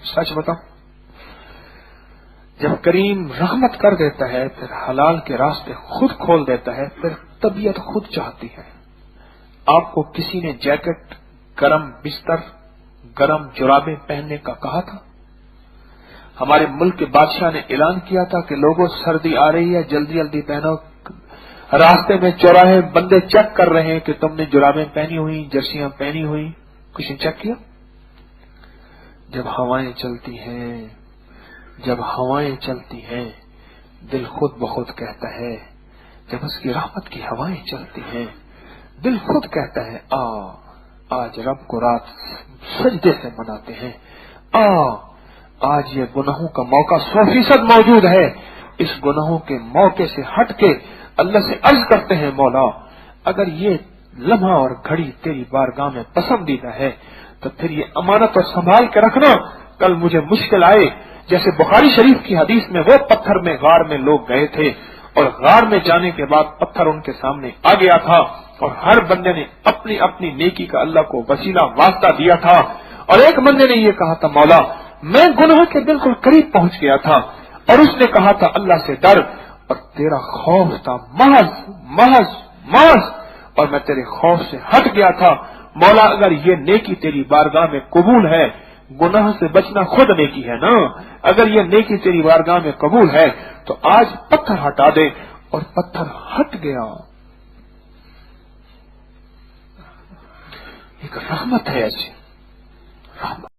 سچ بتاؤ، جب کریم رحمت کر دیتا ہے پھر حلال کے راستے خود کھول دیتا ہے، پھر طبیعت خود چاہتی ہے۔ آپ کو کسی نے جیکٹ، گرم بستر، گرم جرابیں پہننے کا کہا تھا؟ ہمارے ملک کے بادشاہ نے اعلان کیا تھا کہ لوگوں سردی آ رہی ہے، جلدی جلدی پہنو۔ راستے میں چوراہے بندے چیک کر رہے ہیں کہ تم نے جرابیں پہنی ہوئی، جرسیاں پہنی ہوئی، کسی نے چیک کیا؟ جب ہوائیں چلتی ہیں، جب ہوائیں چلتی ہیں، دل خود بخود کہتا ہے، جب اس کی رحمت کی ہوائیں چلتی ہیں، دل خود کہتا ہے آج رب کو رات سجدے سے مناتے ہیں، آج یہ گناہوں کا موقع 100% موجود ہے، اس گناہوں کے موقع سے ہٹ کے اللہ سے عرض کرتے ہیں، مولا اگر یہ لمحہ اور گھڑی تیری بارگاہ میں پسندیدہ ہے تو پھر یہ امانت اور سنبھال کے رکھنا، کل مجھے مشکل آئے۔ جیسے بخاری شریف کی حدیث میں وہ پتھر میں غار میں لوگ گئے تھے اور غار میں جانے کے بعد پتھر ان کے سامنے آ گیا تھا اور ہر بندے نے اپنی اپنی نیکی کا اللہ کو وسیلہ واسطہ دیا تھا، اور ایک بندے نے یہ کہا تھا، مولا میں گناہ کے بالکل قریب پہنچ گیا تھا، اور اس نے کہا تھا اللہ سے ڈر، اور تیرا خوف تھا محض محض محض، اور میں تیرے خوف سے ہٹ گیا تھا، مولا اگر یہ نیکی تیری بارگاہ میں قبول ہے، گناہ سے بچنا خود نیکی ہے نا، اگر یہ نیکی تیری بارگاہ میں قبول ہے تو آج پتھر ہٹا دے، اور پتھر ہٹ گیا۔ ایک رحمت ہے ایسی رحمت۔